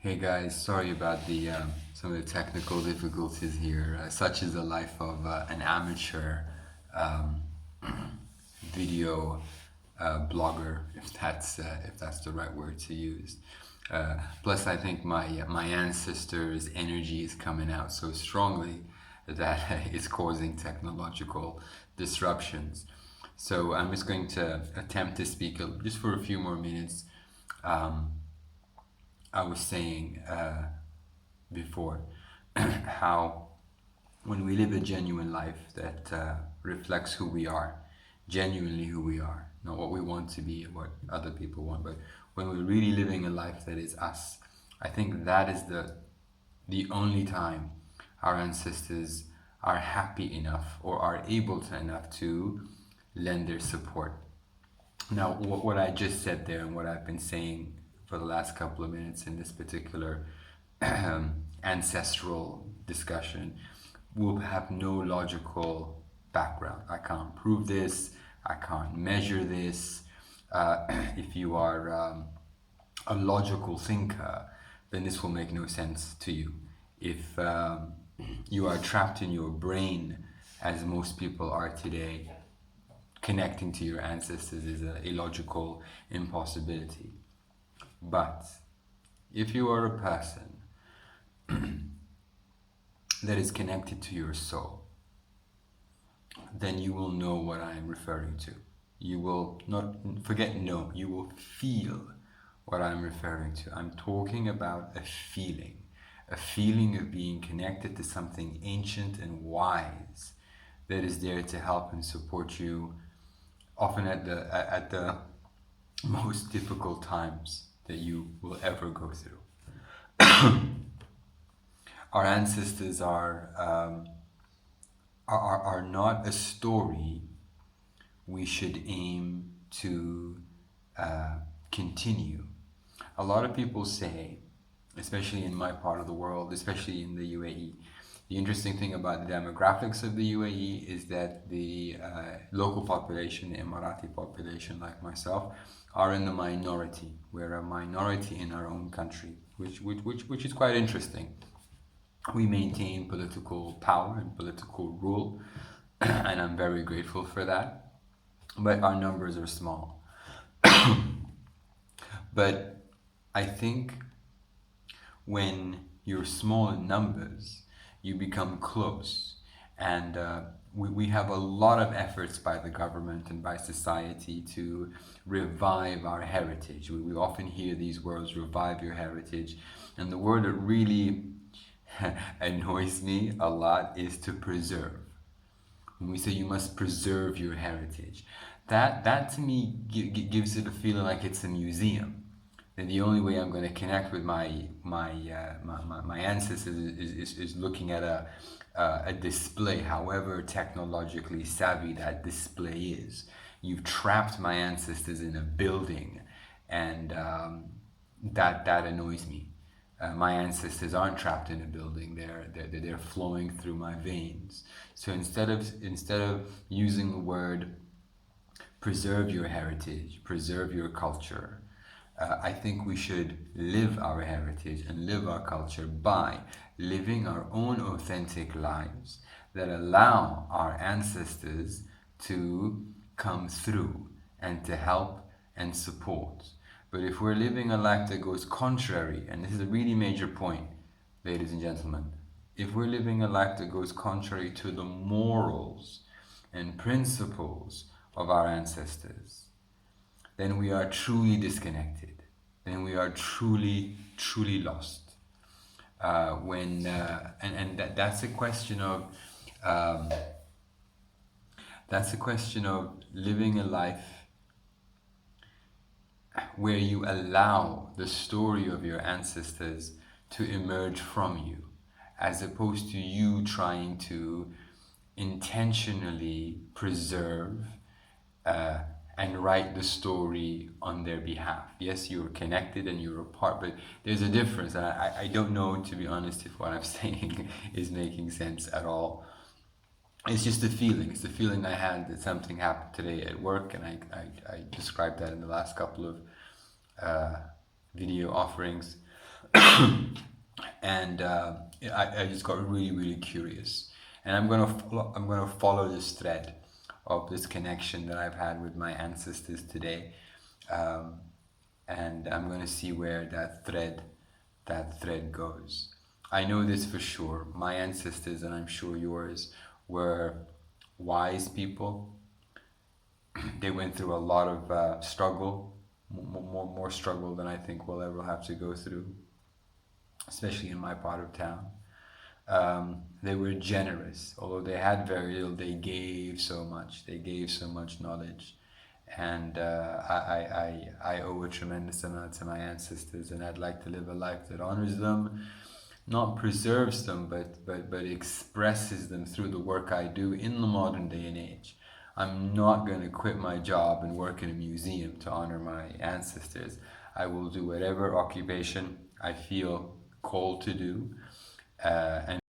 Hey guys, sorry about the some of the technical difficulties here. Such is the life of an amateur um, video blogger, if that's the right word to use. Plus, I think my ancestors' energy is coming out so strongly that it's causing technological disruptions. So I'm just going to attempt to speak just for a few more minutes. Um, I was saying before how when we live a genuine life that reflects who we are, genuinely who we are, not what we want to be and what other people want, but when we're really living a life that is us, I think that is the only time our ancestors are happy enough or are able to enough to lend their support. Now, what I just said there and what I've been saying for the last couple of minutes in this particular ancestral discussion will have no logical background. I can't prove this, I can't measure this. If you are a logical thinker, then this will make no sense to you. If you are trapped in your brain, as most people are today, connecting to your ancestors is a illogical impossibility. But if you are a person that is connected to your soul, then you will know what I am referring to. You will not forget know, you will feel what I'm referring to. I'm talking about a feeling of being connected to something ancient and wise that is there to help and support you, often at the most difficult times that you will ever go through. Our ancestors are not a story we should aim to continue. A lot of people say, especially in my part of the world, especially in the UAE, the interesting thing about the demographics of the UAE is that the local population, the Emirati population like myself, are in the minority. We're a minority in our own country, which is quite interesting. We maintain political power and political rule, and I'm very grateful for that. But our numbers are small. But I think when you're small in numbers, you become close. And we have a lot of efforts by the government and by society to revive our heritage. We often hear these words, revive your heritage. And the word that really annoys me a lot is to preserve. When we say you must preserve your heritage, that to me gives it a feeling like it's a museum. And the only way I'm going to connect with my ancestors is looking at a display, however technologically savvy that display is. You've trapped my ancestors in a building, and that annoys me. My ancestors aren't trapped in a building; they're flowing through my veins. So instead of using the word preserve your heritage, preserve your culture, I think we should live our heritage and live our culture by living our own authentic lives that allow our ancestors to come through and to help and support. But if we're living a life that goes contrary, and this is a really major point, ladies and gentlemen, if we're living a life that goes contrary to the morals and principles of our ancestors, then we are truly disconnected. Then we are truly lost. That's a question of living a life where you allow the story of your ancestors to emerge from you, as opposed to you trying to intentionally preserve and write the story on their behalf. Yes, you're connected and you're a part, but there's a difference. And I don't know, to be honest, if what I'm saying is making sense at all. It's just a feeling. It's the feeling I had that something happened today at work, and I described that in the last couple of video offerings. And I just got really, really curious. And I'm gonna follow this thread of this connection that I've had with my ancestors today, um, and I'm gonna see where that thread goes. I know this for sure. My ancestors, and I'm sure yours, were wise people. They went through a lot of struggle, more struggle than I think we'll ever have to go through, especially in my part of town. They were generous. Although they had very little, they gave so much. They gave so much knowledge. And I owe a tremendous amount to my ancestors, and I'd like to live a life that honors them, not preserves them, but expresses them through the work I do in the modern day and age. I'm not going to quit my job and work in a museum to honor my ancestors. I will do whatever occupation I feel called to do, and